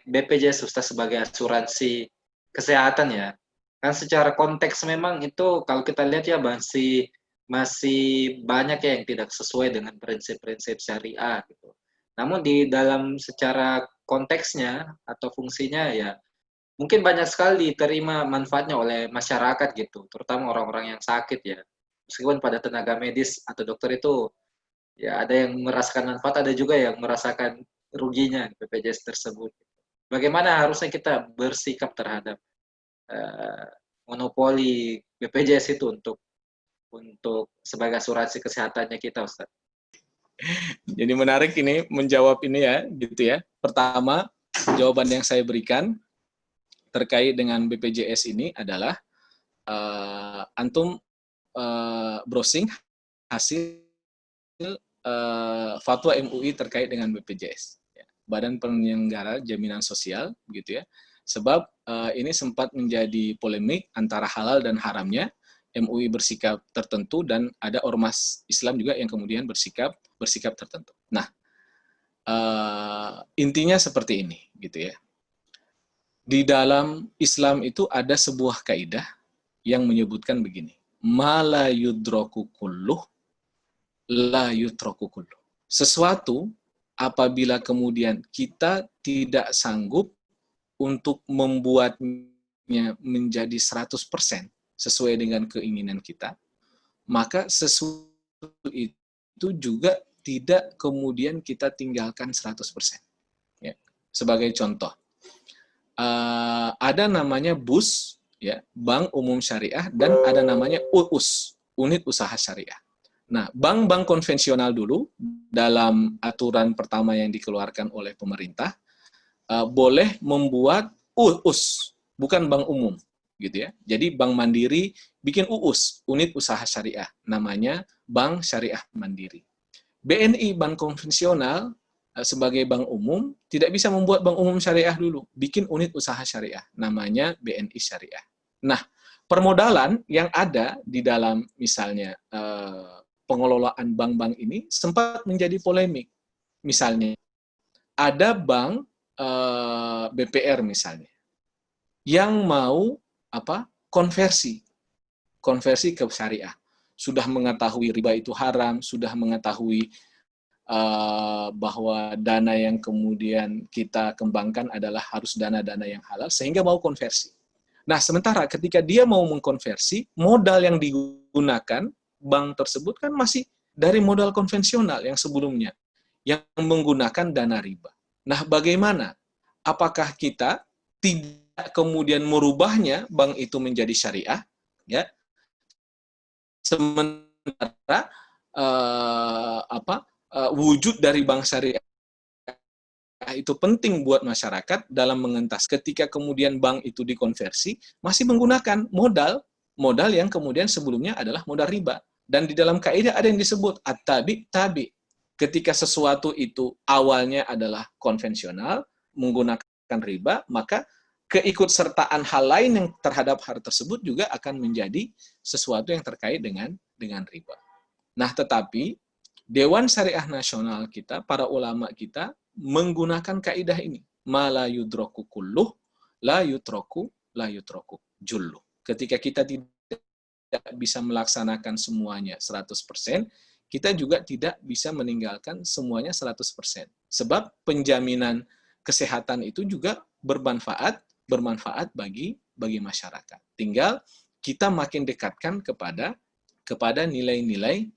BPJS Sosial sebagai asuransi kesehatan ya. Kan secara konteks memang itu kalau kita lihat ya masih masih banyak ya yang tidak sesuai dengan prinsip-prinsip syariah gitu. Namun di dalam secara konteksnya atau fungsinya ya mungkin banyak sekali diterima manfaatnya oleh masyarakat gitu, terutama orang-orang yang sakit ya. Meskipun pada tenaga medis atau dokter itu ya ada yang merasakan manfaat, ada juga yang merasakan ruginya BPJS tersebut. Bagaimana harusnya kita bersikap terhadap eh, monopoli BPJS itu untuk sebagai asuransi kesehatannya kita, Ustaz? Jadi menarik ini menjawab ini ya, gitu ya. Pertama, jawaban yang saya berikan terkait dengan BPJS ini adalah antum browsing hasil fatwa MUI terkait dengan BPJS, ya. Badan Penyelenggara Jaminan Sosial, gitu ya. Sebab ini sempat menjadi polemik antara halal dan haramnya. MUI bersikap tertentu dan ada ormas Islam juga yang kemudian bersikap tertentu. Nah, intinya seperti ini, gitu ya. Di dalam Islam itu ada sebuah kaidah yang menyebutkan begini, ma la yudroku kulluh, la yutroku kulluh. Sesuatu apabila kemudian kita tidak sanggup untuk membuatnya menjadi 100% sesuai dengan keinginan kita, maka sesuatu itu juga tidak kemudian kita tinggalkan 100%. Ya. Sebagai contoh, ada namanya BUS, ya, Bank Umum Syariah, dan ada namanya UUS, Unit Usaha Syariah. Nah, bank-bank konvensional dulu, dalam aturan pertama yang dikeluarkan oleh pemerintah, boleh membuat UUS, bukan bank umum, gitu ya. Jadi Bank Mandiri bikin UUS, Unit Usaha Syariah, namanya Bank Syariah Mandiri. BNI, bank konvensional, sebagai bank umum, tidak bisa membuat bank umum syariah dulu, bikin unit usaha syariah, namanya BNI Syariah. Nah, permodalan yang ada di dalam misalnya pengelolaan bank-bank ini sempat menjadi polemik. Misalnya, ada bank BPR misalnya, yang mau konversi ke syariah. Sudah mengetahui riba itu haram, sudah mengetahui bahwa dana yang kemudian kita kembangkan adalah harus dana-dana yang halal, sehingga mau konversi. Nah, sementara ketika dia mau mengkonversi, modal yang digunakan bank tersebut kan masih dari modal konvensional yang sebelumnya, yang menggunakan dana riba. Nah, bagaimana? Apakah kita tidak kemudian merubahnya bank itu menjadi syariah, ya? Sementara wujud dari bank syariah itu penting buat masyarakat dalam mengentas. Ketika kemudian bank itu dikonversi, masih menggunakan modal yang kemudian sebelumnya adalah modal riba. Dan di dalam kaidah ada yang disebut at-tabi. Ketika sesuatu itu awalnya adalah konvensional, menggunakan riba, maka keikutsertaan hal lain yang terhadap hal tersebut juga akan menjadi sesuatu yang terkait dengan riba. Nah, tetapi Dewan Syariah Nasional kita, para ulama kita, menggunakan kaidah ini. Ma la yudroku kulluh, la yutroku julluh. Ketika kita tidak bisa melaksanakan semuanya 100%, kita juga tidak bisa meninggalkan semuanya 100%. Sebab penjaminan kesehatan itu juga bermanfaat bagi masyarakat. Tinggal kita makin dekatkan kepada nilai-nilai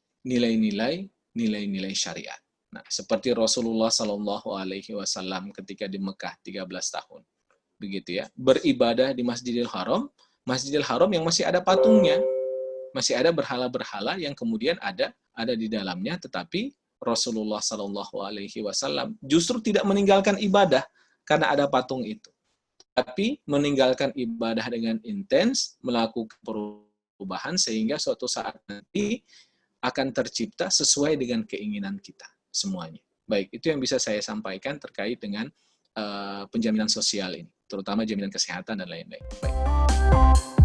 syariat. Nah, seperti Rasulullah Shallallahu Alaihi Wasallam ketika di Mekah 13 tahun, begitu ya, beribadah di Masjidil Haram yang masih ada patungnya, masih ada berhala-berhala yang kemudian ada di dalamnya, tetapi Rasulullah Shallallahu Alaihi Wasallam justru tidak meninggalkan ibadah karena ada patung itu, tapi meninggalkan ibadah dengan intens, melakukan perubahan sehingga suatu saat nanti akan tercipta sesuai dengan keinginan kita semuanya. Baik, itu yang bisa saya sampaikan terkait dengan penjaminan sosial ini, terutama jaminan kesehatan dan lain-lain. Baik.